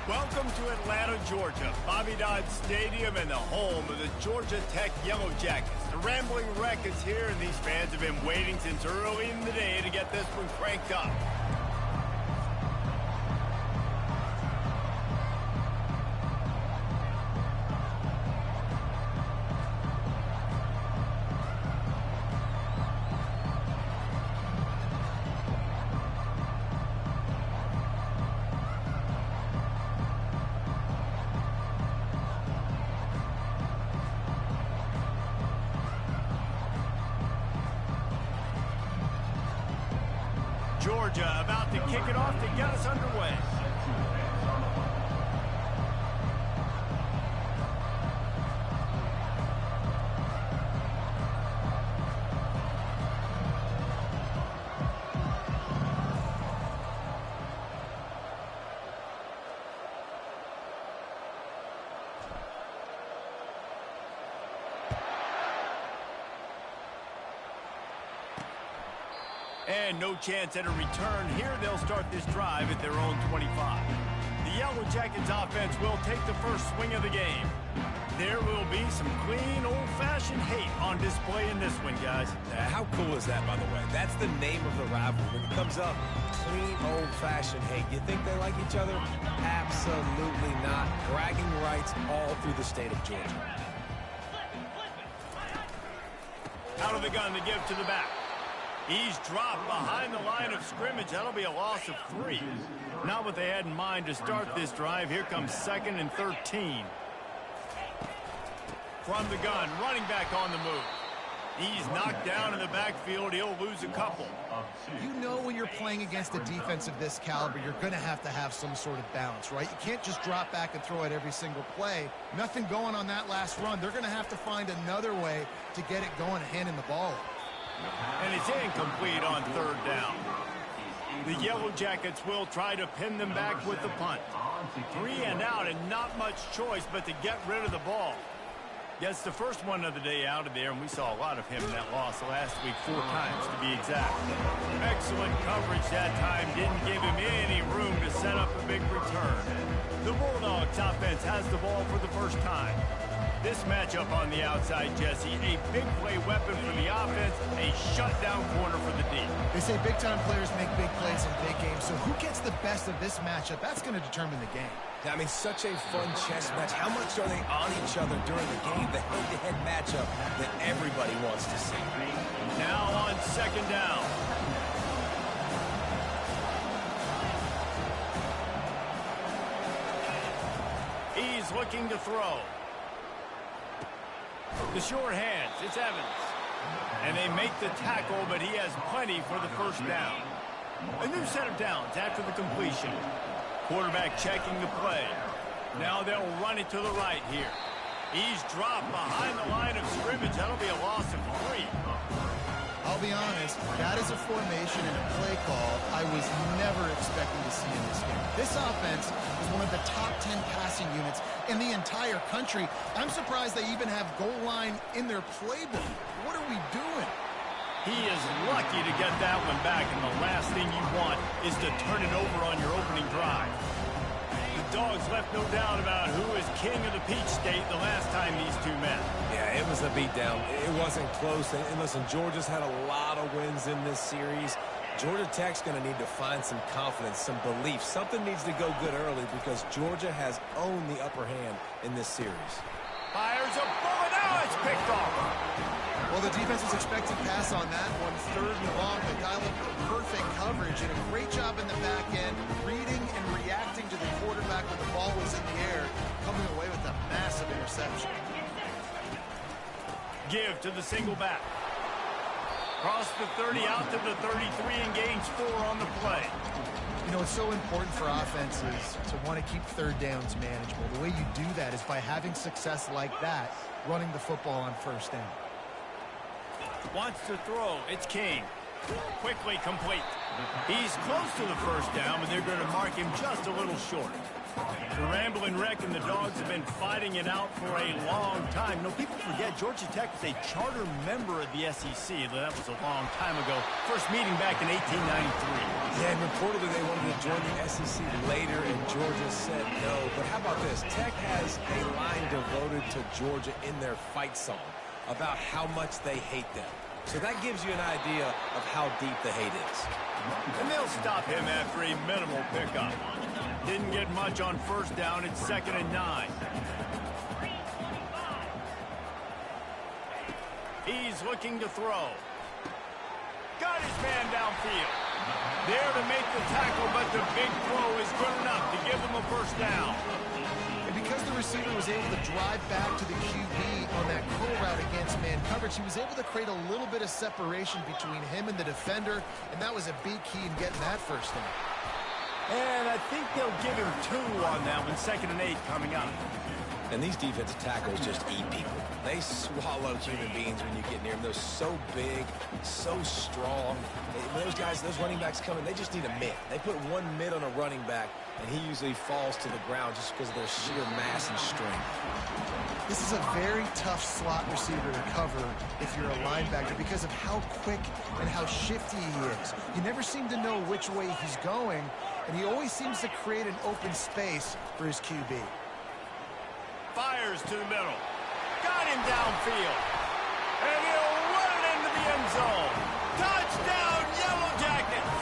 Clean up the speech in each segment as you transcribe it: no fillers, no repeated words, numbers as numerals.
Welcome to Atlanta, Georgia, Bobby Dodd Stadium and the home of the Georgia Tech Yellow Jackets. The Rambling Wreck is here, and these fans have been waiting since early in the day to get this one cranked up. Georgia about to kick it off to get us underway. And no chance at a return. Here they'll start this drive at their own 25. The Yellow Jackets offense will take the first swing of the game. There will be some clean, old-fashioned hate on display in this one, guys. How cool is that, by the way? That's the name of the rivalry. When it comes up, clean, old-fashioned hate. You think they like each other? Absolutely not. Bragging rights all through the state of Georgia. Out of the gun to give to the back. He's dropped behind the line of scrimmage. That'll be a loss of 3. Not what they had in mind to start this drive. Here comes 2nd and 13. From the gun, running back on the move. He's knocked down in the backfield. He'll lose a couple. You know when you're playing against a defense of this caliber, you're going to have some sort of balance, right? You can't just drop back and throw it every single play. Nothing going on that last run. They're going to have to find another way to get it going and handing the ball. And it's incomplete on 3rd down. The Yellow Jackets will try to pin them back with the punt. 3 and out, and not much choice but to get rid of the ball. Gets the first one of the day out of there, and we saw a lot of him in that loss last week, 4 times to be exact. Excellent coverage that time. Didn't give him any room to set up a big return. The Bulldogs offense has the ball for the first time. This matchup on the outside, Jesse, a big play weapon for the offense, a shutdown corner for the D. They say big-time players make big plays in big games, so who gets the best of this matchup? That's going to determine the game. I mean, such a fun chess match. How much are they on each other during the game? The head-to-head matchup that everybody wants to see. Now on 2nd down. He's looking to throw. The short hands, it's Evans. And they make the tackle, but he has plenty for the first down. A new set of downs after the completion. Quarterback checking the play. Now they'll run it to the right here. He's dropped behind the line of scrimmage. That'll be a loss of 3. I'll be honest, that is a formation and a play call I was never expecting to see in this game. This offense is one of the top 10 passing units in the entire country. I'm surprised they even have goal line in their playbook. What are we doing? He is lucky to get that one back, and the last thing you want is to turn it over on your opening drive. The Dogs left no doubt about who is king of the Peach State the last time these two met. Yeah, it was a beatdown. It wasn't close. And listen, Georgia's had a lot of wins in this series. Georgia Tech's going to need to find some confidence, some belief. Something needs to go good early because Georgia has owned the upper hand in this series. Fires a bullet. Now it's picked off. Well, the defense was expecting pass on that one. 3rd and long. They dialed up perfect coverage and a great job in the back end, reading and reacting to the quarterback when the ball was in the air, coming away with a massive interception. Give to the single back. Cross the 30 out to the 33 and gains 4 on the play. You know, it's so important for offenses to want to keep 3rd downs manageable. The way you do that is by having success like that, running the football on 1st down. Wants to throw. It's King. Quickly complete. He's close to the 1st down, but they're going to mark him just a little short. The Rambling Wreck and the Dogs have been fighting it out for a long time. No, people forget Georgia Tech is a charter member of the SEC. That was a long time ago. First meeting back in 1893. Yeah, and reportedly they wanted to join the SEC later, and Georgia said no. But how about this? Tech has a line devoted to Georgia in their fight song about how much they hate them. So that gives you an idea of how deep the hate is. And they'll stop him after a minimal pickup. Didn't get much on first down. It's 2nd and 9. He's looking to throw. Got his man downfield. There to make the tackle, but the big throw is good enough to give him a first down. And because the receiver was able to drive back to the QB on that curl route against man coverage, he was able to create a little bit of separation between him and the defender, and that was a big key in getting that first down. And I think they'll give him 2 on that one. 2nd and 8 coming up. And these defensive tackles just eat people. They swallow human beings when you get near them. They're so big, so strong. When those guys, those running backs come in, they just need a mid. They put one mid on a running back, and he usually falls to the ground just because of their sheer mass and strength. This is a very tough slot receiver to cover if you're a linebacker because of how quick and how shifty he is. You never seem to know which way he's going, and he always seems to create an open space for his QB. Fires to the middle. Got him downfield. And he'll run it into the end zone. Touchdown, Yellow Jackets!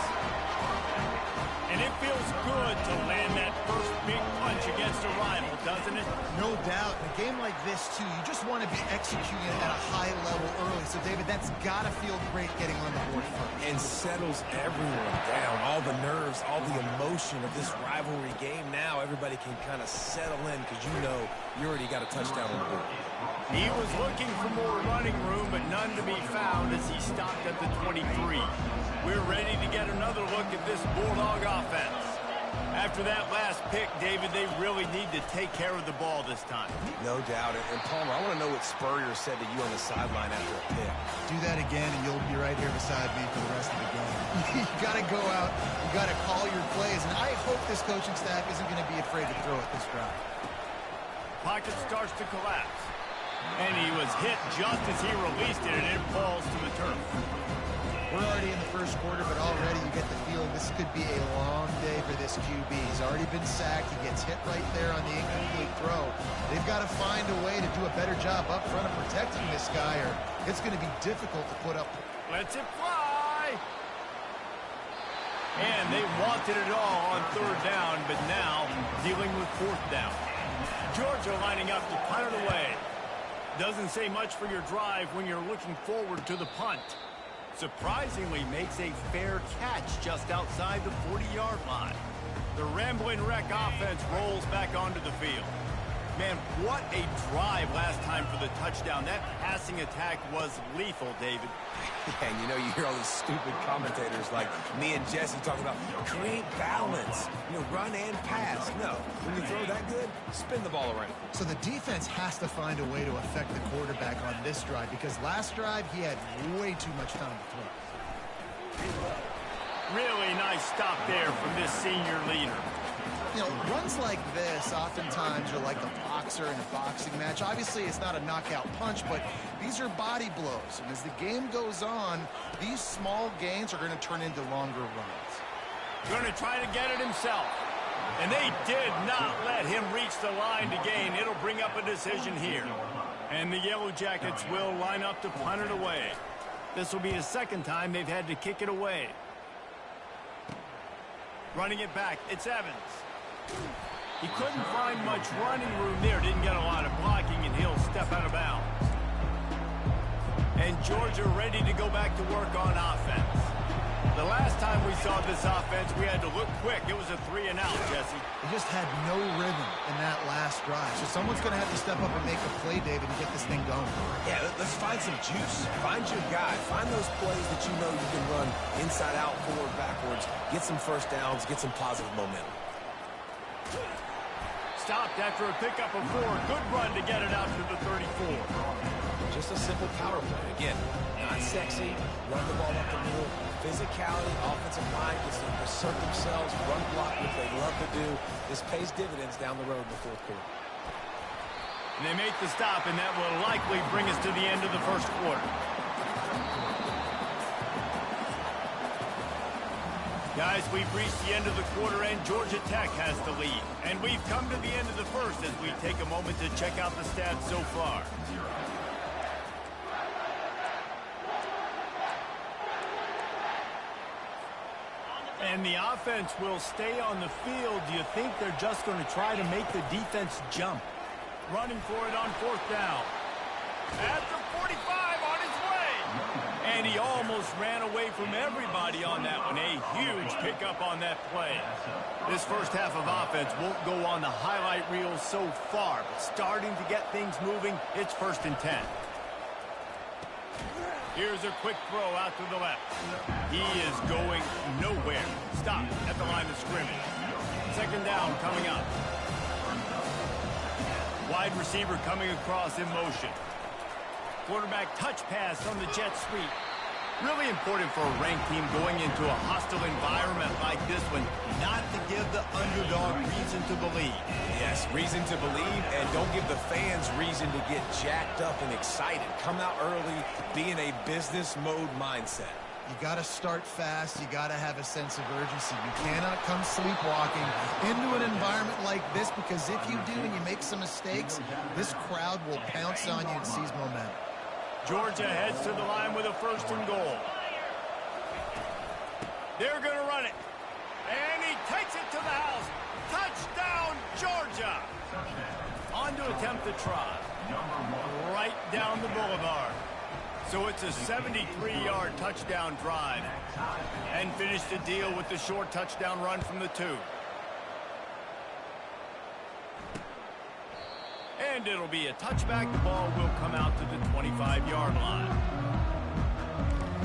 And it feels good to land that first big punch against a rival, doesn't it? No doubt. In a game like this, too, you just want to be executing at a high level early. So, David, that's got to feel great getting on the board first. And settles everyone down. All the nerves, all the emotion of this rivalry game. Now everybody can kind of settle in because you know you already got a touchdown on the board. He was looking for more running room, but none to be found as he stopped at the 23. We're ready to get another look at this Bulldog offense. After that last pick, David, they really need to take care of the ball this time. No doubt. And Palmer, I want to know what Spurrier said to you on the sideline after a pick. Do that again, and you'll be right here beside me for the rest of the game. You got to go out. You got to call your plays, and I hope this coaching staff isn't going to be afraid to throw at this drive. Pocket starts to collapse. And he was hit just as he released it, and it falls to the turf. We're already in the first quarter, but already you get the feeling this could be a long day for this QB. He's already been sacked. He gets hit right there on the incomplete throw. They've got to find a way to do a better job up front of protecting this guy, or it's going to be difficult to put up. Lets it fly. And they wanted it all on 3rd down, but now dealing with 4th down. Georgia lining up to punt it away. Doesn't say much for your drive when you're looking forward to the punt. Surprisingly makes a fair catch just outside the 40-yard line. The Rambling Wreck offense rolls back onto the field. Man, what a drive last time for the touchdown. That passing attack was lethal, David. Yeah, and you know, you hear all these stupid commentators like me and Jesse talking about create balance, run and pass. No, when you throw that good, spin the ball around. So the defense has to find a way to affect the quarterback on this drive because last drive he had way too much time to throw. Really nice stop there from this senior leader. Runs like this oftentimes are like a boxer in a boxing match. Obviously, it's not a knockout punch, but these are body blows. And as the game goes on, these small gains are going to turn into longer runs. Going to try to get it himself. And they did not let him reach the line to gain. It'll bring up a decision here. And the Yellow Jackets will line up to punt it away. This will be the 2nd time they've had to kick it away. Running it back, it's Evans. He couldn't find much running room there. Didn't get a lot of blocking, and he'll step out of bounds. And Georgia ready to go back to work on offense. The last time we saw this offense, we had to look quick. It was a 3-and-out, Jesse. They just had no rhythm in that last drive. So someone's going to have to step up and make a play, David, and get this thing going. Yeah, let's find some juice. Find your guy. Find those plays that you know you can run inside out, forward, backwards. Get some first downs. Get some positive momentum. Stopped after a pickup of 4. Good run to get it out to the 34. Just a simple power play. Again, Not sexy, run the ball up the middle. Physicality, offensive line gets to assert themselves, run block, which they love to do. This pays dividends down the road in the fourth quarter. And they make the stop, and that will likely bring us to the end of the first quarter. Guys, we've reached the end of the quarter, and Georgia Tech has the lead. And we've come to the end of the first as we take a moment to check out the stats so far. And the offense will stay on the field. Do you think they're just going to try to make the defense jump? Running for it on fourth down. At the 45 on his way. And he almost ran away from everybody on that one. A huge pickup on that play. This first half of offense won't go on the highlight reel so far, but starting to get things moving, it's 1st and 10. Here's a quick throw out to the left. He is going nowhere. Stop at the line of scrimmage. 2nd down coming up. Wide receiver coming across in motion. Quarterback touch pass on the jet sweep. Really important for a ranked team going into a hostile environment like this one, not to give the underdog reason to believe. Yes, reason to believe, and don't give the fans reason to get jacked up and excited. Come out early, be in a business mode mindset. You got to start fast. You got to have a sense of urgency. You cannot come sleepwalking into an environment like this, because if you do and you make some mistakes, this crowd will pounce on you and seize momentum. Georgia heads to the line with a 1st and goal. They're going to run it. And he takes it to the house. Touchdown, Georgia. On to attempt the try. Right down the boulevard. So it's a 73-yard touchdown drive. And finish the deal with the short touchdown run from the 2. And it'll be a touchback. The ball will come out to the 25-yard line.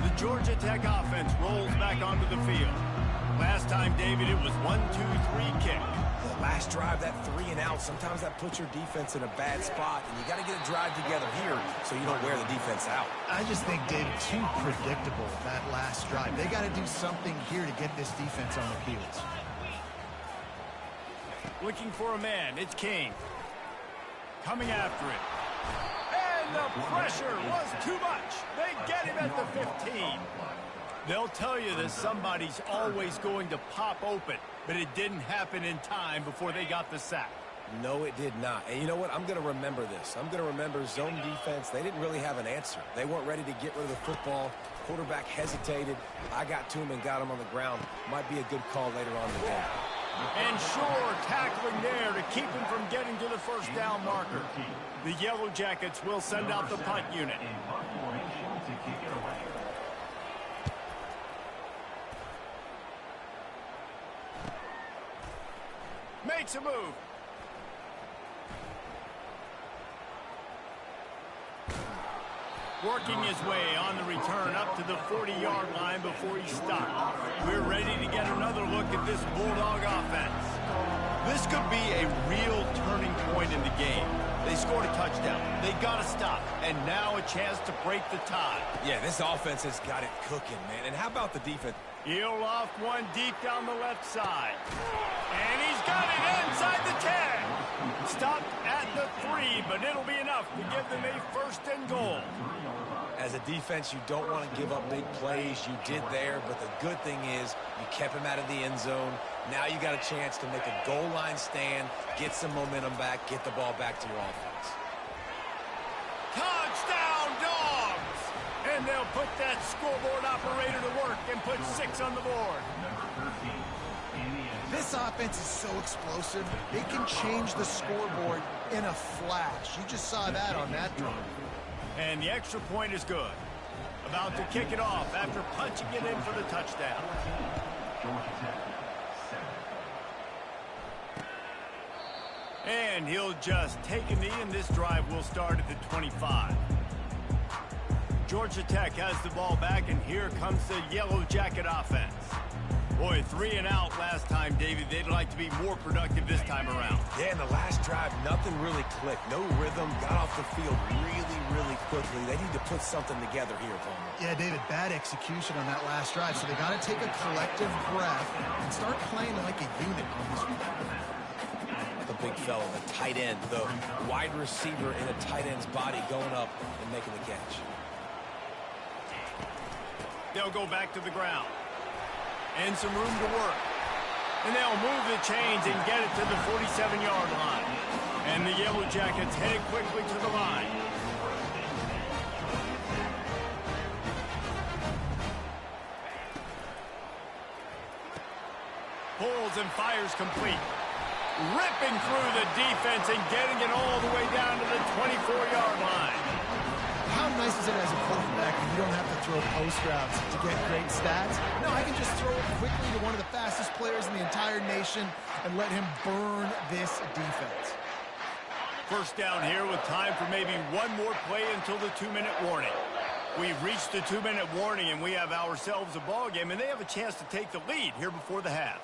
The Georgia Tech offense rolls back onto the field. Last time, David, it was 1-2-3 kick. The last drive, that 3 and out, sometimes that puts your defense in a bad spot, and you got to get a drive together here so you don't wear the defense out. I just think, David, too predictable, that last drive. They got to do something here to get this defense on their heels. Looking for a man. It's King. Coming after it. And the pressure was too much. They get him at the 15. They'll tell you that somebody's always going to pop open, but it didn't happen in time before they got the sack. No, it did not. And you know what? I'm going to remember this. I'm going to remember zone defense. They didn't really have an answer. They weren't ready to get rid of the football. Quarterback hesitated. I got to him and got him on the ground. Might be a good call later on in the game. And sure, tackling there to keep him from getting to the 1st down marker. The Yellow Jackets will send out the punt unit. Makes a move. Working his way on the return up to the 40-yard line before he stopped. We're ready to get another look at this Bulldog offense. This could be a real turning point in the game. They scored a touchdown. They got to stop. And now a chance to break the tie. Yeah, this offense has got it cooking, man. And how about the defense? He'll loft one deep down the left side. And he's got it inside the 10. Stopped at the 3, but it'll be enough to give them a 1st and goal. As a defense, you don't want to give up big plays. You did there, but the good thing is you kept him out of the end zone. Now you got a chance to make a goal line stand, get some momentum back, get the ball back to your offense. Touchdown, Dogs! And they'll put that scoreboard operator to work and put 6 on the board. This offense is so explosive, they can change the scoreboard in a flash. You just saw that on that drive. And the extra point is good. About to kick it off after punching it in for the touchdown. And he'll just take a knee, and this drive will start at the 25. Georgia Tech has the ball back, and here comes the Yellow Jacket offense. Boy, 3 and out last time, David. They'd like to be more productive this time around. Yeah, in the last drive, nothing really clicked. No rhythm, got off the field really quickly. They need to put something together here, Palmer. Yeah, David, bad execution on that last drive, so they got to take a collective breath and start playing like a unit on this one. The big fella, the tight end, the wide receiver in a tight end's body going up and making the catch. They'll go back to the ground. And some room to work. And they'll move the chains and get it to the 47-yard line. And the Yellow Jackets headed quickly to the line. Pulls and fires complete. Ripping through the defense and getting it all the way down to the 24-yard line. How nice is it as a quarterback when you don't have to throw post routes to get great stats? No, I can just throw it quickly to one of the fastest players in the entire nation and let him burn this defense. First down here with time for maybe one more play until the 2-minute warning. We've reached the 2-minute warning, and we have ourselves a ball game, and they have a chance to take the lead here before the half.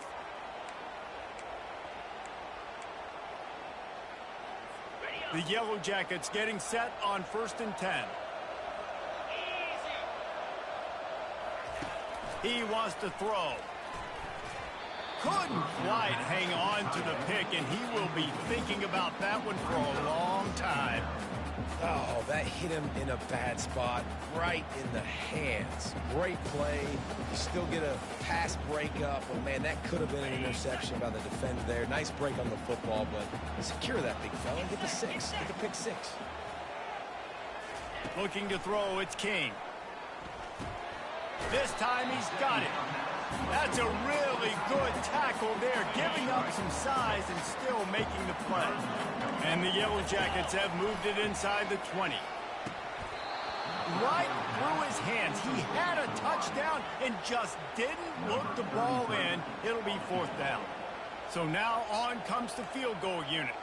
The Yellow Jackets getting set on 1st and 10. He wants to throw. Couldn't quite hang on to the pick, and he will be thinking about that one for a long time. Oh, that hit him in a bad spot, right in the hands. Great play. You still get a pass breakup. Oh, man, that could have been an interception by the defender there. Nice break on the football, but secure that big fella. Get the 6. Get the pick 6. Looking to throw, it's King. This time he's got it. That's a really good tackle there, giving up some size and still making the play. And the Yellow Jackets have moved it inside the 20. Right through his hands. He had a touchdown and just didn't look the ball in. It'll be 4th down. So now on comes the field goal unit.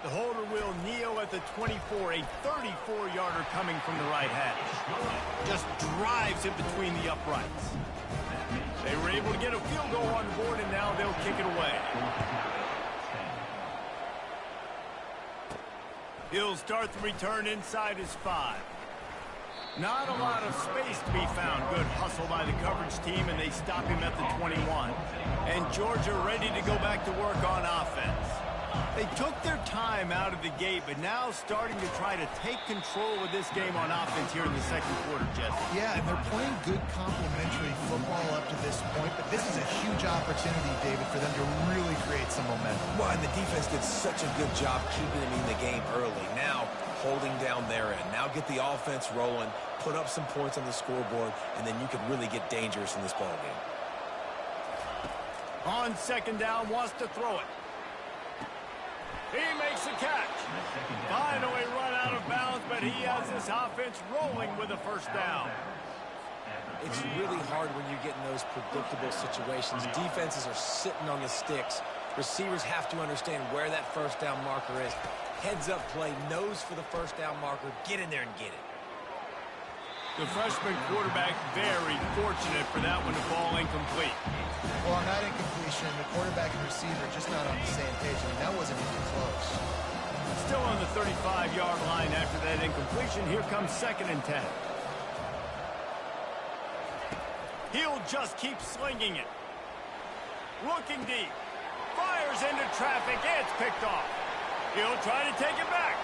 The holder will kneel at the 24, a 34-yarder coming from the right hash. Just drives it between the uprights. They were able to get a field goal on the board, and now they'll kick it away. He'll start the return inside his 5. Not a lot of space to be found. Good hustle by the coverage team, and they stop him at the 21. And Georgia ready to go back to work on offense. They took their time out of the gate, but now starting to try to take control of this game on offense here in the second quarter, Jesse. Yeah, and they're playing good complementary football up to this point, but this is a huge opportunity, David, for them to really create some momentum. Well, and the defense did such a good job keeping him in the game early. Now, holding down their end. Now get the offense rolling, put up some points on the scoreboard, and then you can really get dangerous in this ball game. On 2nd down, wants to throw it. He makes the catch. Finally run out of bounds, but he has this offense rolling with a 1st down. It's really hard when you get in those predictable situations. Defenses are sitting on the sticks. Receivers have to understand where that 1st down marker is. Heads up play, nose for the 1st down marker. Get in there and get it. The freshman quarterback very fortunate for that one to fall incomplete. Well, on that incompletion, the quarterback and receiver just not on the same page. I mean, that wasn't even close. Still on the 35-yard line after that incompletion. Here comes 2nd and 10. He'll just keep slinging it. Looking deep. Fires into traffic. It's picked off. He'll try to take it back.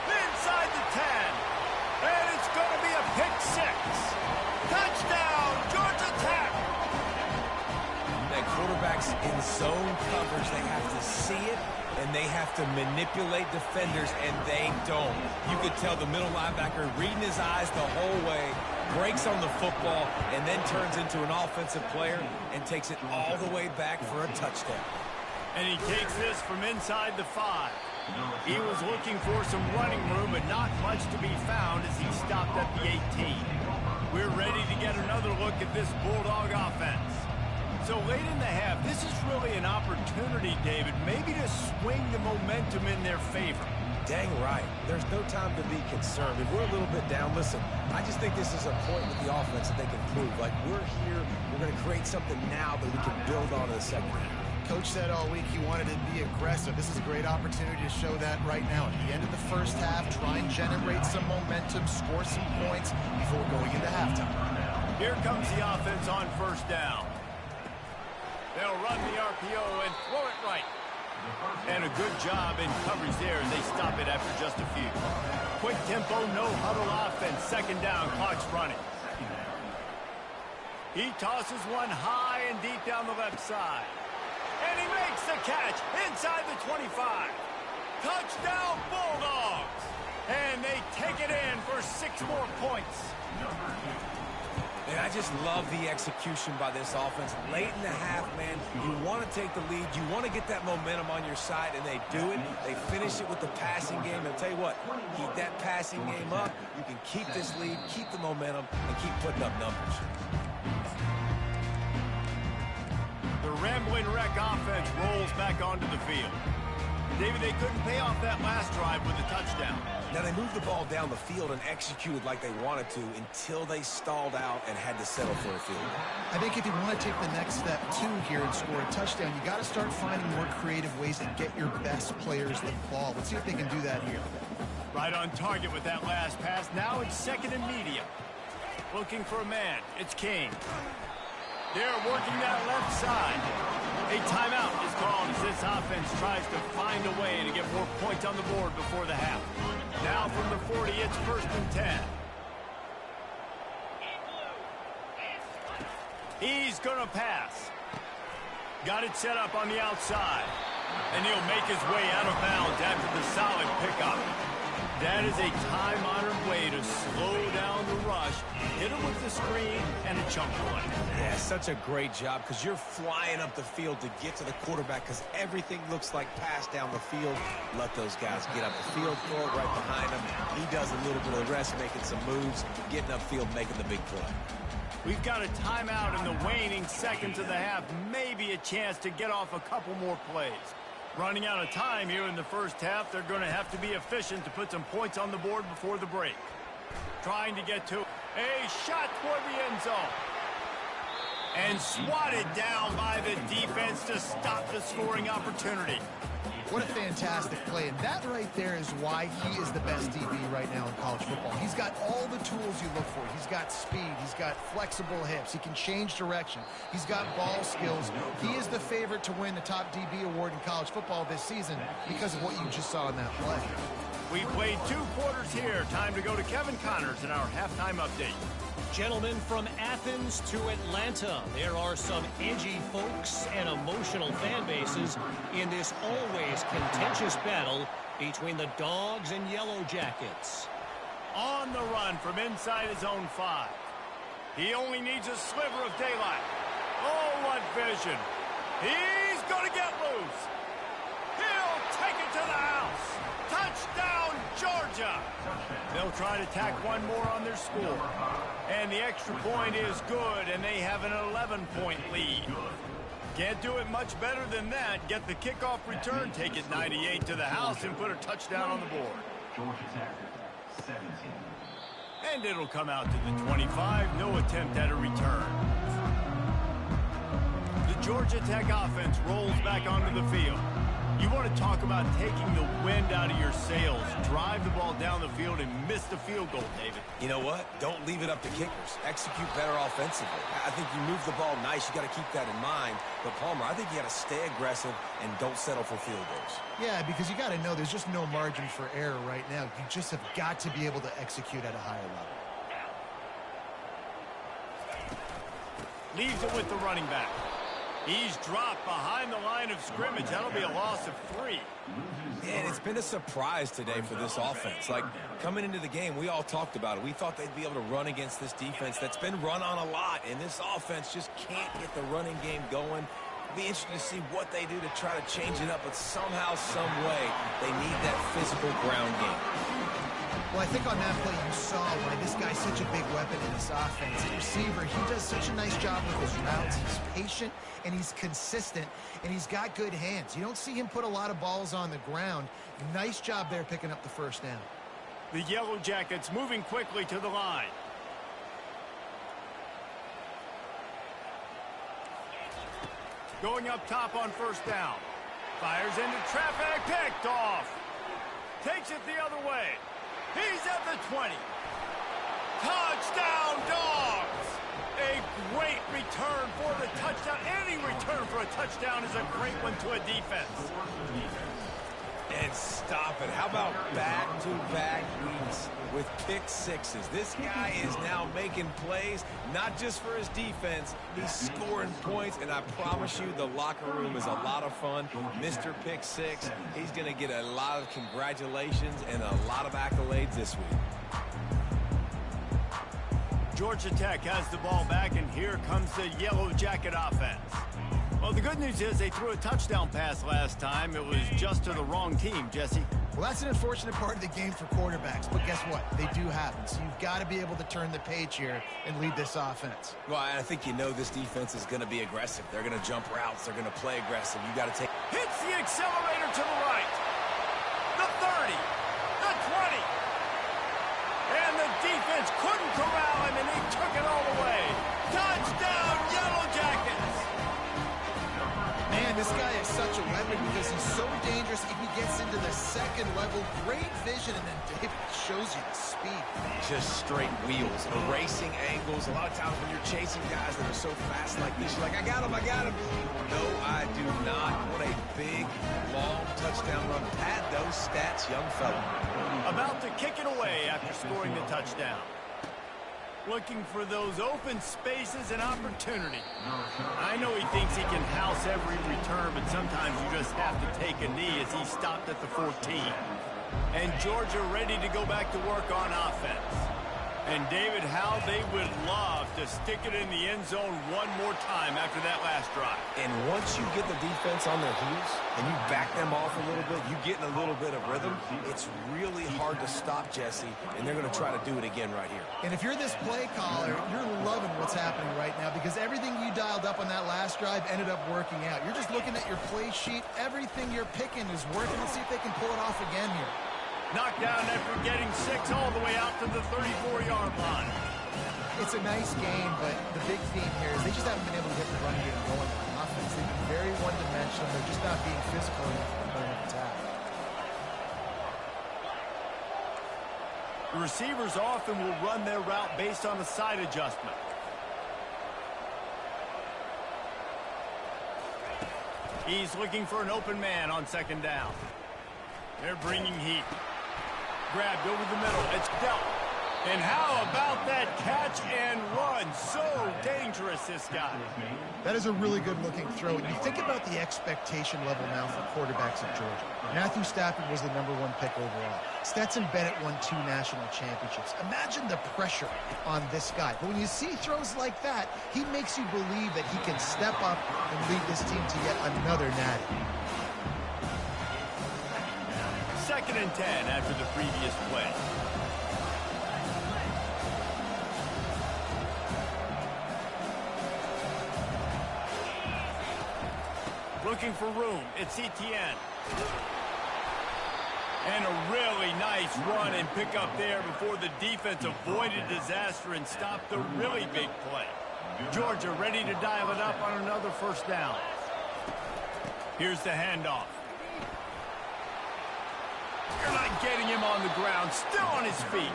Inside the 10. And it's going to be a pick 6. Touchdown, Georgia Tech. And quarterbacks in zone coverage, they have to see it, and they have to manipulate defenders, and they don't. You could tell the middle linebacker reading his eyes the whole way, breaks on the football, and then turns into an offensive player and takes it all the way back for a touchdown. And he takes this from inside the 5. He was looking for some running room, but not much to be found as he stopped at the 18. We're ready to get another look at this Bulldog offense. So late in the half, this is really an opportunity, David, maybe to swing the momentum in their favor. Dang right. There's no time to be concerned. If we're a little bit down, listen, I just think this is a point with the offense that they can prove. Like, we're here, we're going to create something now that we can build on in the second half. Coach said all week he wanted to be aggressive. This is a great opportunity to show that right now. At the end of the first half, try and generate some momentum, score some points before going into halftime. Here comes the offense on first down. They'll run the RPO and throw it right. And a good job in coverage there, and they stop it after just a few. Quick tempo, no huddle offense. Second down, clock's running. He tosses one high and deep down the left side. And he makes the catch inside the 25. Touchdown, Bulldogs! And they take it in for 6 more points. And I just love the execution by this offense. Late in the half, man, you want to take the lead. You want to get that momentum on your side, and they do it. They finish it with the passing game. And I'll tell you what, keep that passing game up. You can keep this lead, keep the momentum, and keep putting up numbers. The Rambling Wreck offense rolls back onto the field. David, they couldn't pay off that last drive with a touchdown. Now, they moved the ball down the field and executed like they wanted to until they stalled out and had to settle for a field goal. I think if you want to take the next step, too, here and score a touchdown, you got to start finding more creative ways to get your best players the ball. Let's see if they can do that here. Right on target with that last pass. Now it's second and medium. Looking for a man. It's King. They're working that left side. A timeout is called as this offense tries to find a way to get more points on the board before the half. Now from the 40, it's first and 10. He's going to pass. Got it set up on the outside. And he'll make his way out of bounds after the solid pickup. That is a time-honored way to slow down the rush, hit him with the screen, and a chunk play. Yeah, such a great job because you're flying up the field to get to the quarterback because everything looks like pass down the field. Let those guys get up the field, throw it right behind him. He does a little bit of the rest, making some moves, getting upfield, making the big play. We've got a timeout in the waning seconds of the half, maybe a chance to get off a couple more plays. Running out of time here in the first half, they're going to have to be efficient to put some points on the board before the break. Trying to get to a shot toward the end zone. And swatted down by the defense to stop the scoring opportunity. What a fantastic play, and that right there is why he is the best DB right now in college football. He's got all the tools you look for. He's got speed. He's got flexible hips. He can change direction. He's got ball skills. He is the favorite to win the top DB award in college football this season because of what you just saw in that play. We played 2 quarters here. Time to go to Kevin Connors in our halftime update. Gentlemen, from Athens to Atlanta, there are some edgy folks and emotional fan bases in this always contentious battle between the Dogs and Yellow Jackets. On the run from inside his own 5. He only needs a sliver of daylight. Oh, what vision. He's going to get loose. He'll take it to the house. Touchdown, Georgia. They'll try to tack one more on their score. And the extra point is good, and they have an 11-point lead. Can't do it much better than that. Get the kickoff return, take it 98 to the house, and put a touchdown on the board. And it'll come out to the 25. No attempt at a return. The Georgia Tech offense rolls back onto the field. You want to talk about taking the wind out of your sails. Drive the ball down the field and miss the field goal, David. You know what? Don't leave it up to kickers. Execute better offensively. I think you move the ball nice. You got to keep that in mind. But, Palmer, I think you got to stay aggressive and don't settle for field goals. Yeah, because you got to know there's just no margin for error right now. You just have got to be able to execute at a higher level. Leaves it with the running back. He's dropped behind the line of scrimmage. That'll be a loss of 3. And it's been a surprise today for this offense. Like, coming into the game, we all talked about it. We thought they'd be able to run against this defense that's been run on a lot, and this offense just can't get the running game going. It'll be interesting to see what they do to try to change it up, but somehow, some way, they need that physical ground game. Well, I think on that play you saw why this guy's such a big weapon in this offense. The receiver, he does such a nice job with his routes. He's patient, and he's consistent, and he's got good hands. You don't see him put a lot of balls on the ground. Nice job there picking up the first down. The Yellow Jackets moving quickly to the line. Going up top on first down. Fires into traffic, picked off. Takes it the other way. He's at the 20. Touchdown, Dogs! A great return for the touchdown. Any return for a touchdown is a great one to a defense. And stop it. How about back-to-back weeks with pick sixes? This guy is now making plays, not just for his defense. He's scoring points, and I promise you the locker room is a lot of fun. Mr. Pick Six, he's going to get a lot of congratulations and a lot of accolades this week. Georgia Tech has the ball back, and here comes the Yellow Jacket offense. Well, the good news is they threw a touchdown pass last time. It was just to the wrong team, Jesse. Well, that's an unfortunate part of the game for quarterbacks, but guess what? They do happen, so you've got to be able to turn the page here and lead this offense. Well, I think you know this defense is going to be aggressive. They're going to jump routes. They're going to play aggressive. You got to take... Hits the accelerator to the right. The 30. The 20. And the defense couldn't corral him, and he took it all the way. Touchdown, Yellow Jackets! Man, this guy is such a weapon because he's so dangerous. If he gets into the second level, great vision, and then David shows you the speed. Just straight wheels, erasing angles. A lot of times when you're chasing guys that are so fast like this, you're like, I got him. No, I do not. What a big, long touchdown run. Pad those stats, young fella. About to kick it away after scoring the touchdown. Looking for those open spaces and opportunity. I know he thinks he can house every return, but sometimes you just have to take a knee as he stopped at the 14. And Georgia ready to go back to work on offense. And David, how they would love to stick it in the end zone one more time after that last drive. And once you get the defense on their heels and you back them off a little bit, you get in a little bit of rhythm, it's really hard to stop Jesse, and they're going to try to do it again right here. And if you're this play caller, you're loving what's happening right now because everything you dialed up on that last drive ended up working out. You're just looking at your play sheet. Everything you're picking is working. Let's see if they can pull it off again here. Knocked down after getting 6 all the way out to the 34-yard line. It's a nice game, but the big theme here is they just haven't been able to get the run game going on offense. They've been very one-dimensional. They're just not being physical enough at the point of attack. The receivers often will run their route based on a side adjustment. He's looking for an open man on second down. They're bringing heat. Grabbed over the middle. It's dealt. And how about that catch and run? So dangerous, this guy. That is a really good-looking throw. And you think about the expectation level now for quarterbacks at Georgia. Matthew Stafford was the #1 pick overall. Stetson Bennett won 2 national championships. Imagine the pressure on this guy. But when you see throws like that, he makes you believe that he can step up and lead this team to yet another natty. 2nd and 10 after the previous play. Looking for room. It's ETN. And a really nice run and pick up there before the defense avoided disaster and stopped the really big play. Georgia ready to dial it up on another first down. Here's the handoff. You're not getting him on the ground, still on his feet.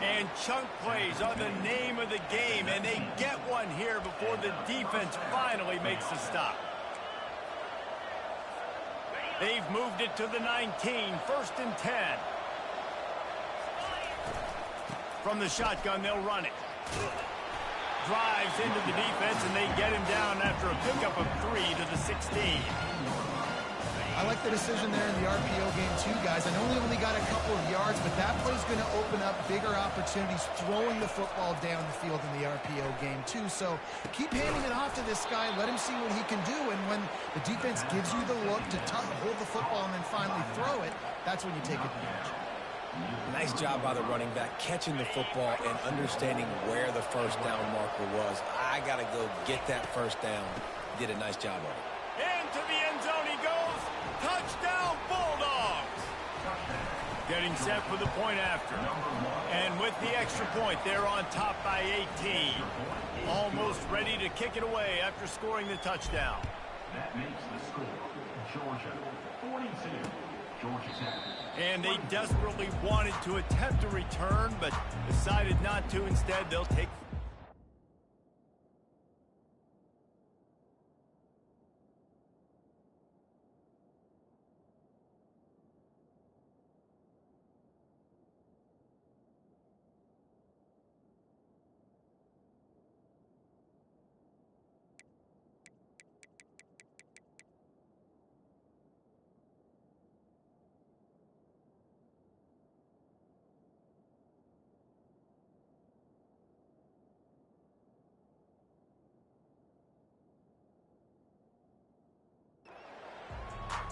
And chunk plays are the name of the game, and they get one here before the defense finally makes the stop. They've moved it to the 19, 1st and 10. From the shotgun, they'll run it. Drives into the defense, and they get him down after a pickup of 3 to the 16. I like the decision there in the RPO game too, guys. I know he only got a couple of yards, but that play's going to open up bigger opportunities throwing the football down the field in the RPO game too. So keep handing it off to this guy. Let him see what he can do. And when the defense gives you the look to hold the football and then finally throw it, that's when you take advantage. Nice job by the running back, catching the football and understanding where the first down marker was. I got to go get that first down. Did a nice job of it. Into the end zone he goes. Touchdown, Bulldogs. Getting set for the point after. And with the extra point, they're on top by 18. Almost ready to kick it away after scoring the touchdown. That makes the score Georgia 42, Georgia Tech. And they desperately wanted to attempt a return, but decided not to. Instead, they'll take...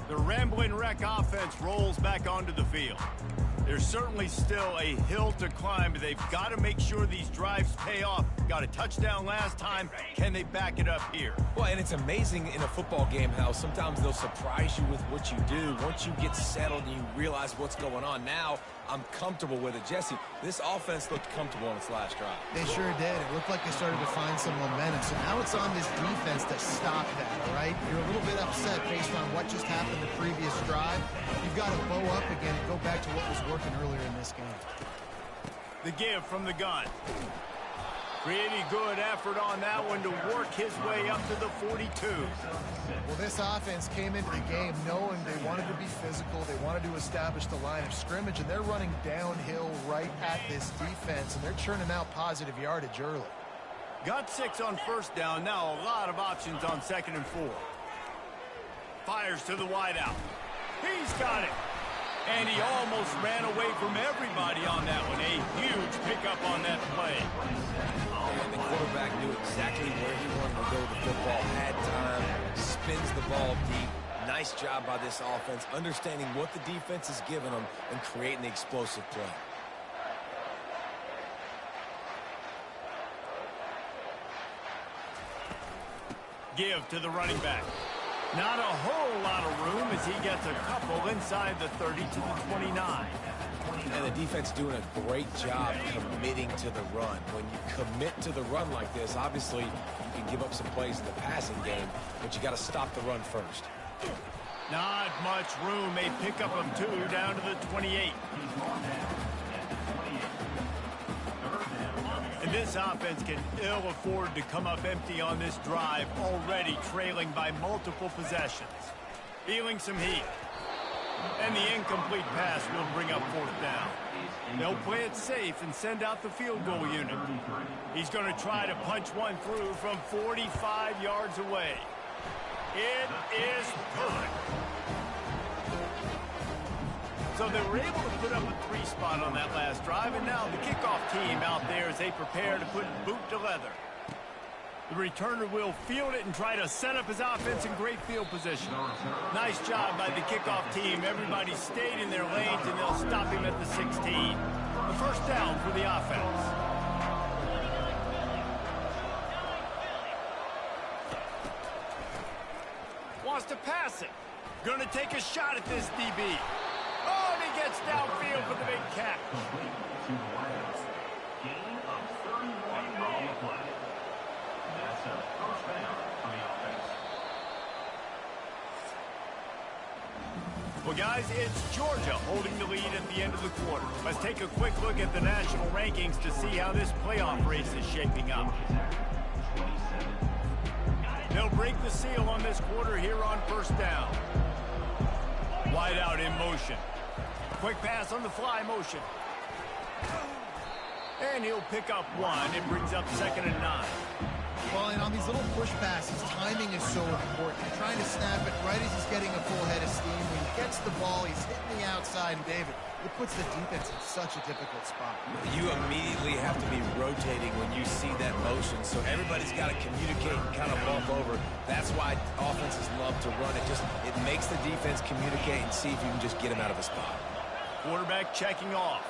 The Rambling Wreck offense rolls back onto the field. There's certainly still a hill to climb, but they've got to make sure these drives pay off. Got a touchdown last time. Can they back it up here? Well, and it's amazing in a football game how sometimes they'll surprise you with what you do. Once you get settled and you realize what's going on, now I'm comfortable with it. Jesse, this offense looked comfortable on its last drive. They sure did. It looked like they started to find some momentum. So now it's on this defense to stop that, all right? You're a little bit upset based on what just happened the previous drive. You've got to bow up again and go back to what was working earlier in this game. The give from the gun. Pretty good effort on that one to work his way up to the 42. Well, this offense came into the game knowing they wanted to be physical. They wanted to establish the line of scrimmage, and they're running downhill right at this defense, and they're churning out positive yardage early. Got 6 on first down. Now a lot of options on 2nd and 4. Fires to the wideout. He's got it. And he almost ran away from everybody on that one. A huge pickup on that play. And the quarterback knew exactly where he wanted to go with the football, had time, spins the ball deep. Nice job by this offense, understanding what the defense is giving them and creating the explosive play. Give to the running back. Not a whole lot of room as he gets a couple inside the 30 to the 29. And the defense doing a great job committing to the run. When you commit to the run like this, obviously you can give up some plays in the passing game, but you got to stop the run first. Not much room. A pickup of 2 down to the 28. And this offense can ill afford to come up empty on this drive, already trailing by multiple possessions. Feeling some heat. And the incomplete pass will bring up 4th down. They'll play it safe and send out the field goal unit. He's going to try to punch one through from 45 yards away. It is perfect. So they were able to put up a 3 spot on that last drive, and now the kickoff team out there as they prepare to put boot to leather. The returner will field it and try to set up his offense in great field position. Nice job by the kickoff team. Everybody stayed in their lanes, and they'll stop him at the 16. The first down for the offense. Wants to pass it. Going to take a shot at this DB. Oh, and he gets downfield for the big catch. Gain of 31 on the play. That's a first down for the offense. Well, guys, it's Georgia holding the lead at the end of the quarter. Let's take a quick look at the national rankings to see how this playoff race is shaping up. They'll break the seal on this quarter here on first down. Wide out in motion. Quick pass on the fly motion. And he'll pick up 1. It brings up 2nd and 9. Well, and on these little push passes, timing is so important. You're trying to snap it right as he's getting a full head of steam. When he gets the ball, he's hitting the outside, and David, it puts the defense in such a difficult spot. You immediately have to be rotating when you see that motion, so everybody's got to communicate and kind of bump over. That's why offenses love to run it. It makes the defense communicate and see if you can just get him out of a spot. Quarterback checking off.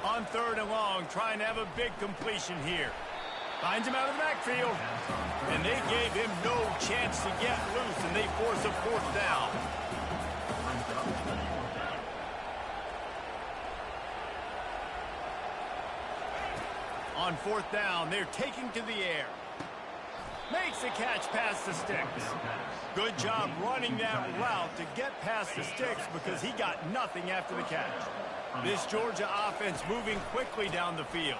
On 3rd and long, trying to have a big completion here. Finds him out of the backfield. And they gave him no chance to get loose, and they force a 4th down. On 4th down, they're taking to the air. Makes the catch past the sticks. Good job running that route to get past the sticks because he got nothing after the catch. This Georgia offense moving quickly down the field.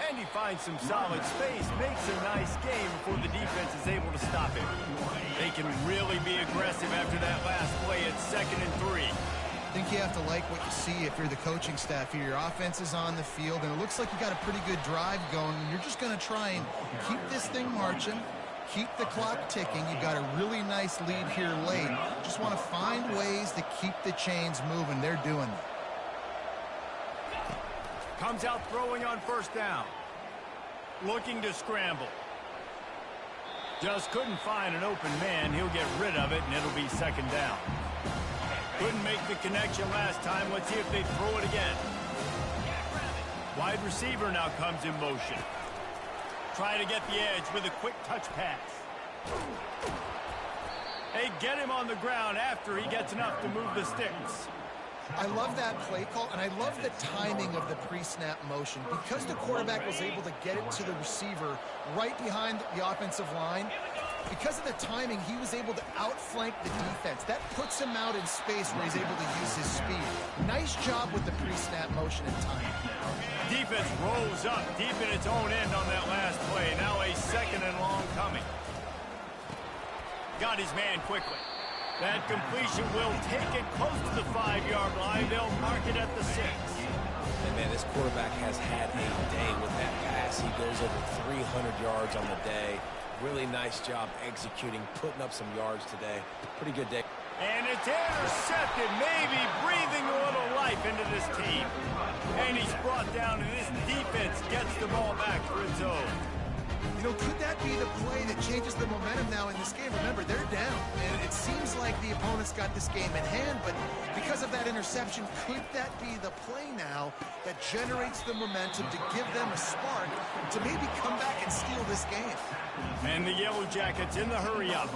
And he finds some solid space, makes a nice game before the defense is able to stop him. They can really be aggressive after that last play at 2nd and 3. I think you have to like what you see if you're the coaching staff here. Your offense is on the field, and it looks like you got a pretty good drive going. You're just going to try and keep this thing marching, keep the clock ticking. You've got a really nice lead here late. Just want to find ways to keep the chains moving. They're doing it. Comes out throwing on 1st down. Looking to scramble. Just couldn't find an open man. He'll get rid of it, and it'll be 2nd down. Couldn't make the connection last time. Let's see if they throw it again. Wide receiver now comes in motion. Try to get the edge with a quick touch pass. They get him on the ground after he gets enough to move the sticks. I love that play call, and I love the timing of the pre-snap motion. Because the quarterback was able to get it to the receiver right behind the offensive line, because of the timing, he was able to outflank the defense. That puts him out in space where he's able to use his speed. Nice job with the pre-snap motion and timing. Defense rolls up deep in its own end on that last play. Now a 2nd and long coming. Got his man quickly. That completion will take it close to the 5-yard line. They'll mark it at the 6. And man, this quarterback has had a day with that pass. He goes over 300 yards on the day. Really nice job executing, putting up some yards today. Pretty good day. And it's intercepted, maybe breathing a little life into this team. And he's brought down, and this defense gets the ball back for its own. You know, could that be the play that changes the momentum now in this game? Remember, they're down, and it seems like the opponent's got this game in hand, but because of that interception, could that be the play now that generates the momentum to give them a spark to maybe come back and steal this game? And the Yellow Jackets in the hurry-up.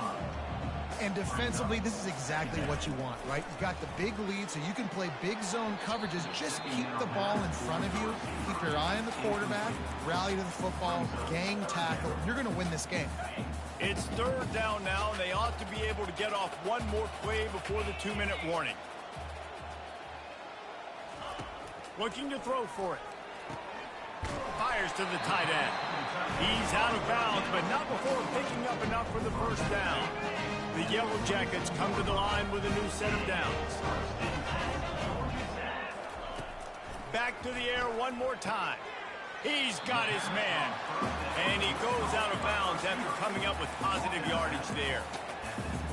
And defensively, this is exactly what you want, right? You got the big lead, so you can play big zone coverages. Just keep the ball in front of you. Keep your eye on the quarterback. Rally to the football. Gang tackle. You're going to win this game. It's 3rd down now, and they ought to be able to get off one more play before the 2-minute warning. Looking to throw for it. Fires to the tight end. He's out of bounds, but not before picking up enough for the 1st down. The Yellow Jackets come to the line with a new set of downs. Back to the air one more time. He's got his man. And he goes out of bounds after coming up with positive yardage there.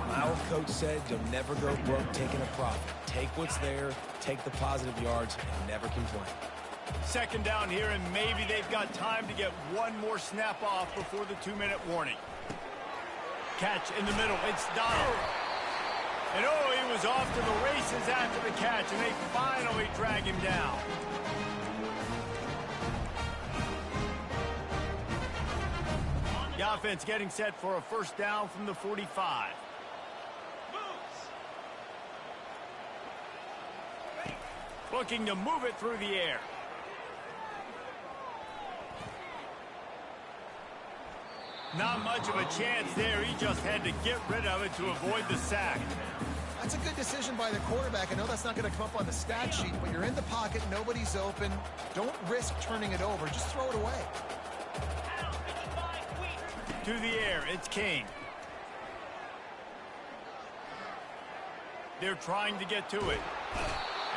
My old coach said you'll never go broke taking a profit. Take what's there, take the positive yards, and never complain. 2nd down here, and maybe they've got time to get one more snap off before the 2-minute warning. Catch in the middle. It's Donald. And oh, he was off to the races after the catch, and they finally drag him down. The offense getting set for a 1st down from the 45. Looking to move it through the air. Not much of a chance there. He just had to get rid of it to avoid the sack. That's a good decision by the quarterback. I know that's not going to come up on the stat sheet, but you're in the pocket. Nobody's open. Don't risk turning it over. Just throw it away. To the air, it's King. They're trying to get to it.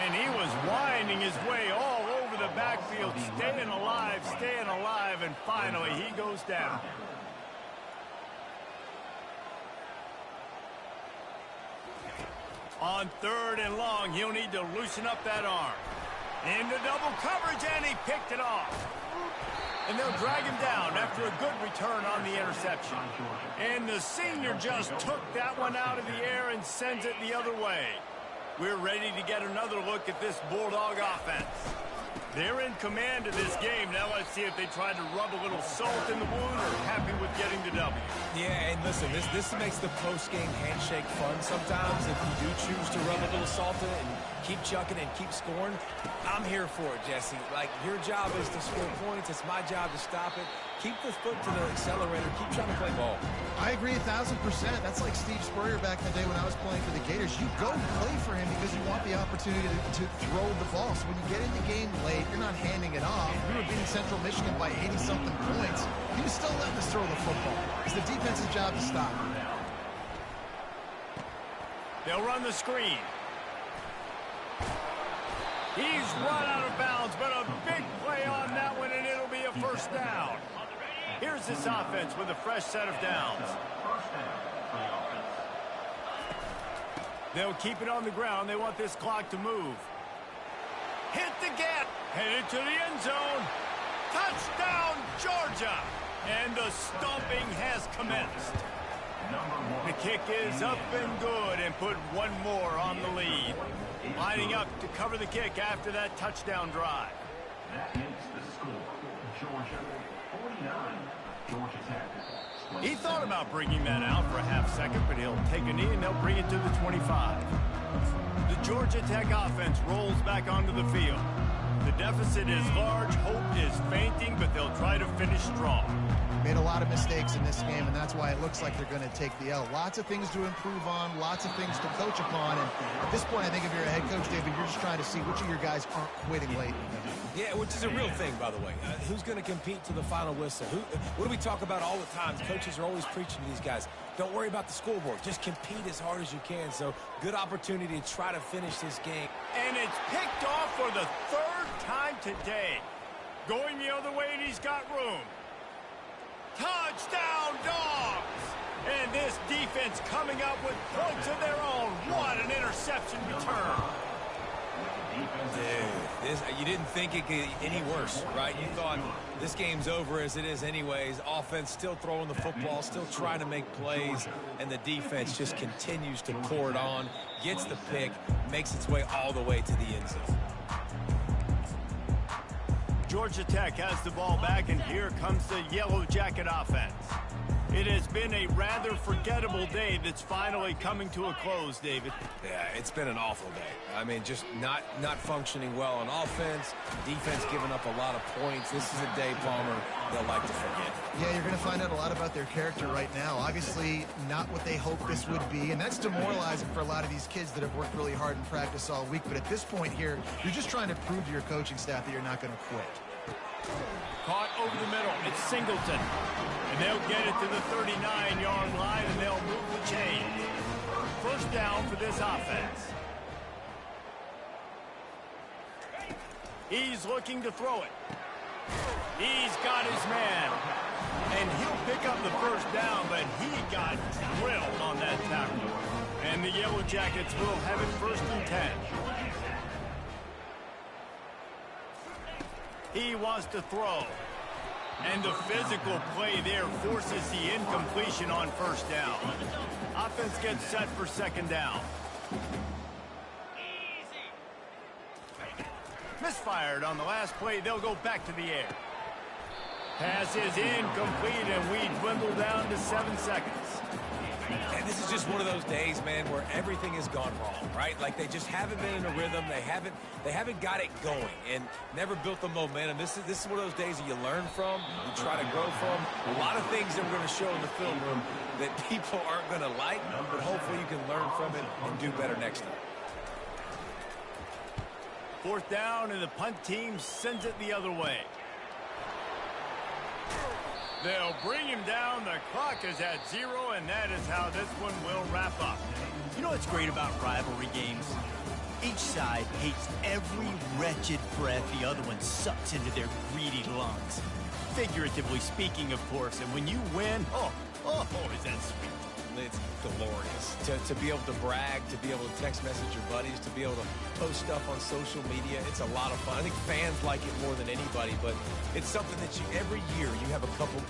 And he was winding his way all over the backfield, staying alive, and finally he goes down. On 3rd and long, he'll need to loosen up that arm. Into double coverage, and he picked it off. And they'll drag him down after a good return on the interception. And the senior just took that one out of the air and sends it the other way. We're ready to get another look at this Bulldog offense. They're in command of this game. Now let's see if they try to rub a little salt in the wound or happy with getting the W. Yeah, and listen, this makes the post-game handshake fun sometimes. If you do choose to rub a little salt in it and keep chucking and keep scoring, I'm here for it, Jesse. Like, your job is to score points. It's my job to stop it. Keep the foot to the accelerator. Keep trying to play ball. I agree 1,000%. That's like Steve Spurrier back in the day when I was playing for the Gators. You go play for him because you want the opportunity to throw the ball. So when you get in the game late, you're not handing it off. We were beating Central Michigan by 80-something points. He was still letting us throw the football. It's the defense's job to stop him. They'll run the screen. He's run out of bounds, but a big play on that one, and it'll be a first down. Here's this offense with a fresh set of downs. They'll keep it on the ground. They want this clock to move. Hit the gap. Headed to the end zone. Touchdown, Georgia. And the stomping has commenced. The kick is up and good and put one more on the lead. Lining up to cover the kick after that touchdown drive. That makes the score. Georgia 49, Georgia Tech. He thought about bringing that out for a half second, but he'll take a knee and they'll bring it to the 25. The Georgia Tech offense rolls back onto the field. The deficit is large, hope is fainting, but they'll try to finish strong. Made a lot of mistakes in this game, and that's why it looks like they're going to take the L. Lots of things to improve on, lots of things to coach upon, and at this point, I think if you're a head coach, David, you're just trying to see which of your guys aren't quitting late. Yeah, which is a real thing, by the way. Who's going to compete to the final whistle? What do we talk about all the time? Coaches are always preaching to these guys. Don't worry about the scoreboard. Just compete as hard as you can. So, good opportunity to try to finish this game. And it's picked off for the third time today. Going the other way, and he's got room. Touchdown, Dogs! And this defense coming up with points of their own. What an interception return. Dude, you didn't think it could get any worse, right? You thought this game's over as it is anyways. Offense still throwing the football, still trying to make plays, and the defense just continues to pour it on, gets the pick, makes its way all the way to the end zone. Georgia Tech has the ball back, and here comes the Yellow Jacket offense. It has been a rather forgettable day that's finally coming to a close, David. Yeah, it's been an awful day. I mean, just not functioning well on offense, defense giving up a lot of points. This is a day, Palmer, they'll like to forget. Yeah, you're going to find out a lot about their character right now. Obviously, not what they hoped this would be, and that's demoralizing for a lot of these kids that have worked really hard in practice all week. But at this point here, you're just trying to prove to your coaching staff that you're not going to quit. Caught over the middle. It's Singleton. And they'll get it to the 39-yard line, and they'll move the chain. First down for this offense. He's looking to throw it. He's got his man. And he'll pick up the first down, but he got drilled on that tackle. And the Yellow Jackets will have it first and 10. He wants to throw. And the physical play there forces the incompletion on first down. Offense gets set for second down. Misfired on the last play. They'll go back to the air. Pass is incomplete, and we dwindle down to 7 seconds. And this is just one of those days, man, where everything has gone wrong, right? Like they just haven't been in a rhythm. They haven't got it going and never built the momentum. This is one of those days that you learn from, you try to grow from. A lot of things that we're going to show in the film room that people aren't going to like, but hopefully you can learn from it and do better next time. Fourth down, and the punt team sends it the other way. They'll bring him down. The clock is at 0, and that is how this one will wrap up. You know what's great about rivalry games? Each side hates every wretched breath the other one sucks into their greedy lungs. Figuratively speaking, of course, and when you win, oh, is that sweet. It's glorious. To be able to brag, to be able to text message your buddies, to be able to post stuff on social media, it's a lot of fun. I think fans like it more than anybody, but it's something that every year you have a couple...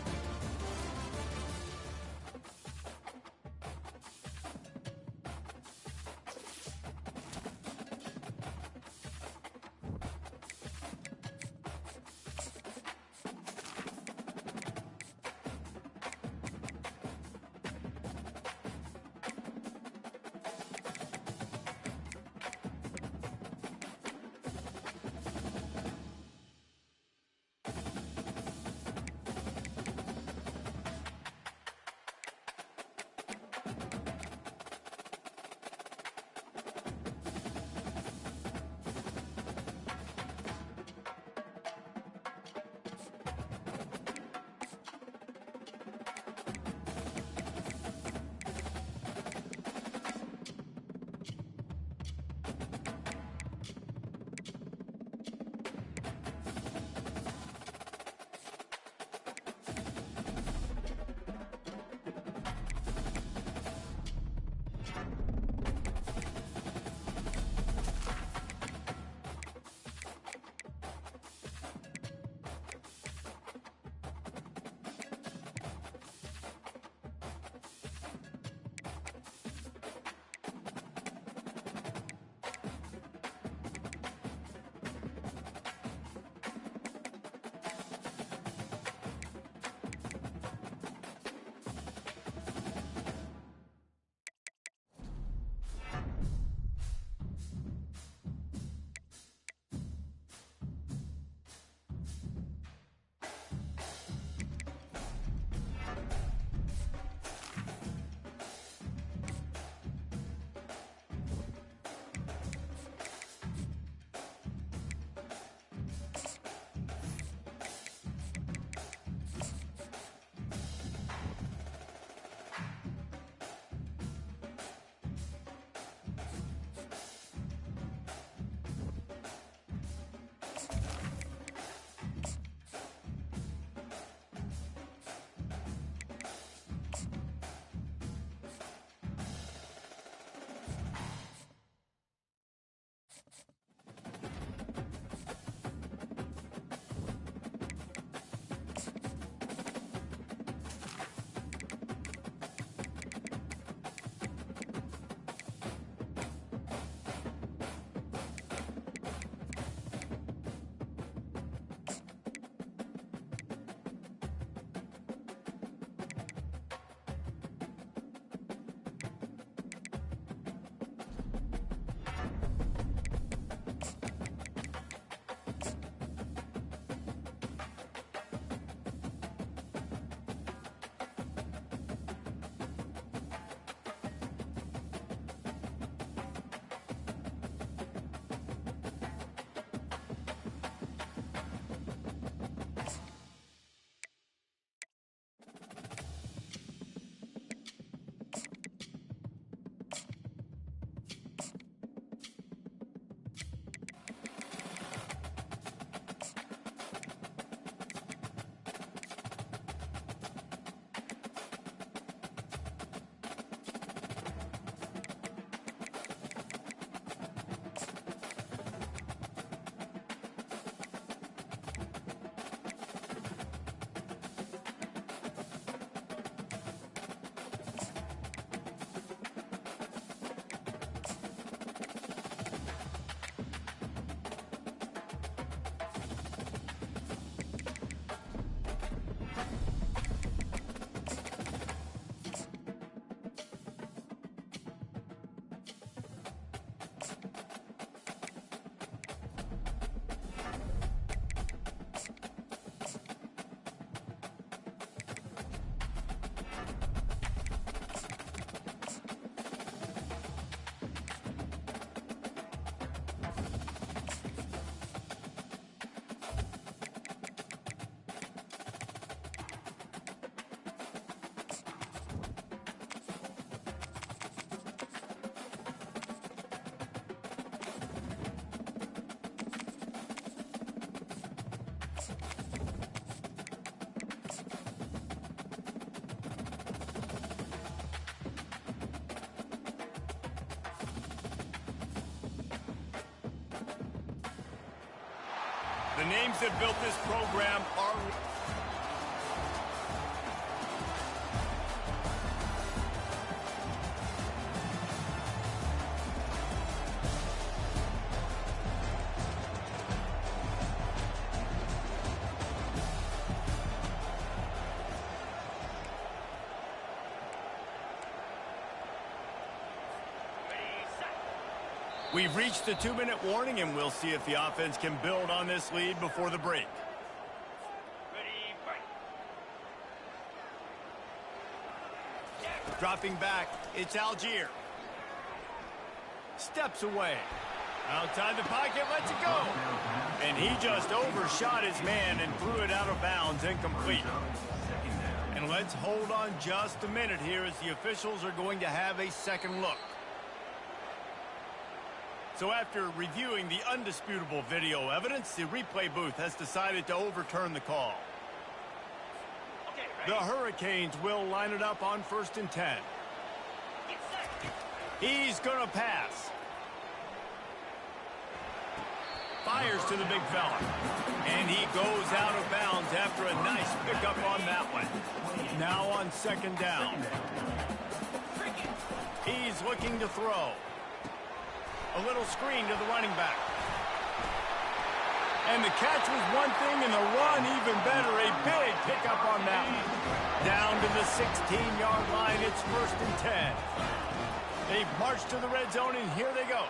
The names that built this program are... We've reached the 2-minute warning, and we'll see if the offense can build on this lead before the break. Dropping back, it's Algier. Steps away. Outside the pocket, lets it go. And he just overshot his man and threw it out of bounds, incomplete. And let's hold on just a minute here as the officials are going to have a second look. So after reviewing the undisputable video evidence, the replay booth has decided to overturn the call. The Hurricanes will line it up on 1st and 10. He's going to pass. Fires to the big fella. And he goes out of bounds after a nice pickup on that one. Now on 2nd down. He's looking to throw. A little screen to the running back. And the catch was one thing, and the run even better. A big pickup on that one. Down to the 16-yard line. It's 1st and 10. They've marched to the red zone, and here they go.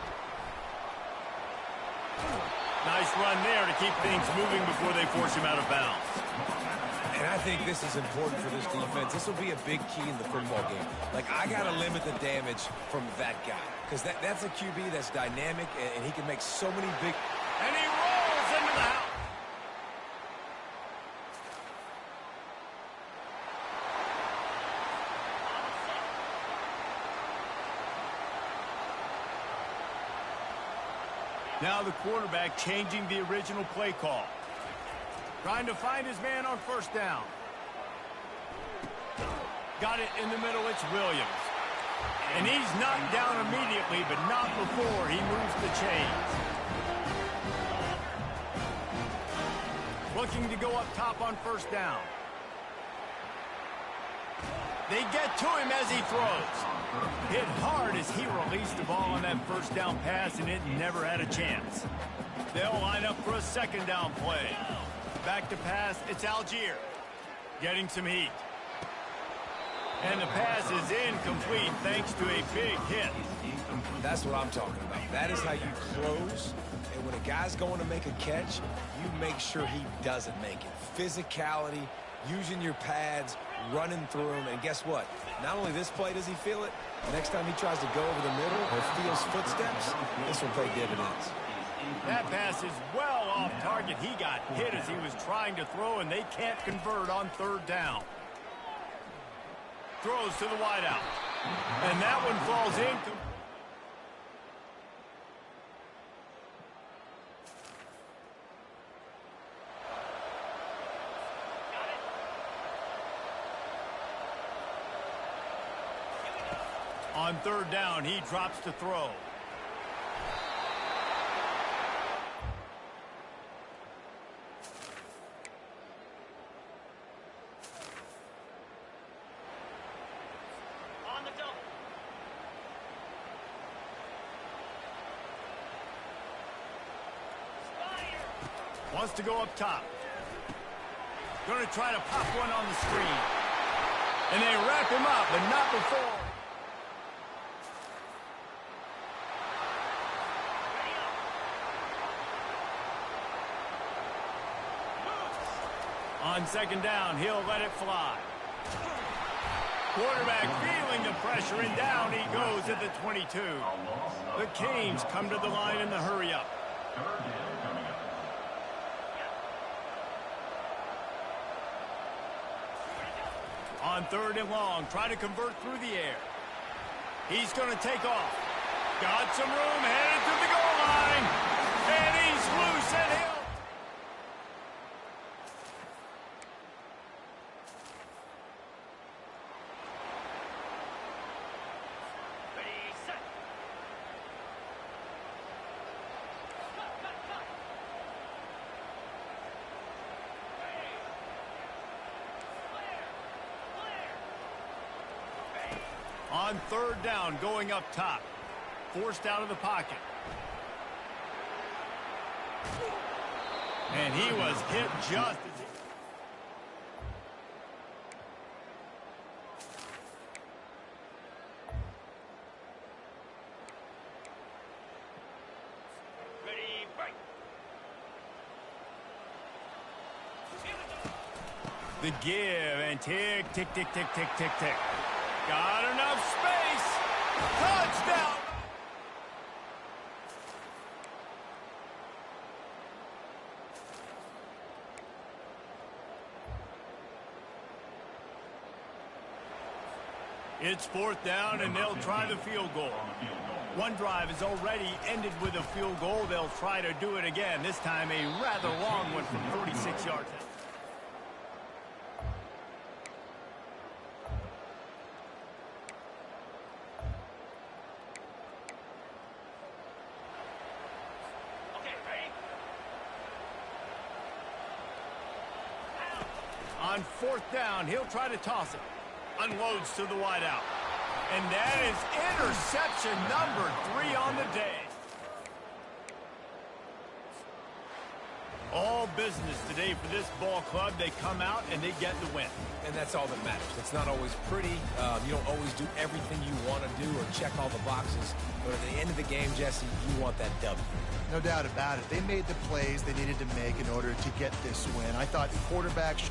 Nice run there to keep things moving before they force him out of bounds. And I think this is important for this defense. This will be a big key in the football game. Like, I got to limit the damage from that guy. Because that's a QB that's dynamic, and he can make so many big... And he rolls into the house. Now the quarterback changing the original play call. Trying to find his man on 1st down. Got it in the middle, it's Williams. And he's knocked down immediately, but not before he moves the chains. Looking to go up top on 1st down. They get to him as he throws. Hit hard as he released the ball on that 1st down pass, and it never had a chance. They'll line up for a 2nd down play. Back to pass, it's Algier. Getting some heat. And the pass is incomplete thanks to a big hit. That's what I'm talking about. That is how you close. And when a guy's going to make a catch, you make sure he doesn't make it. Physicality, using your pads, running through him. And guess what? Not only this play does he feel it, next time he tries to go over the middle or feels footsteps, this will pay dividends. That pass is well off target. He got hit as he was trying to throw, and they can't convert on 3rd down. Throws to the wideout. And that one falls in. On 3rd down, he drops to throw. Wants to go up top. Going to try to pop one on the screen. And they wrap him up, but not before. On 2nd down, he'll let it fly. Quarterback feeling the pressure, and down he goes at the 22. The Canes come to the line in the hurry-up. On 3rd and long, try to convert through the air. He's going to take off. Got some room, headed to the goal line. And he's loose at him. on third down going up top. Forced out of the pocket. And he was hit just as he... Ready, break. The give and tick, tick, tick, tick, tick, tick, tick. Got enough space. Touchdown. It's fourth down, and they'll try the field goal. One drive is already ended with a field goal. They'll try to do it again, this time a rather long one from 46 yards out. On fourth down, he'll try to toss it. Unloads to the wideout. And that is interception number 3 on the day. All business today for this ball club. They come out and they get the win. And that's all that matters. It's not always pretty. You don't always do everything you want to do or check all the boxes. But at the end of the game, Jesse, you want that W. No doubt about it. They made the plays they needed to make in order to get this win. I thought quarterbacks...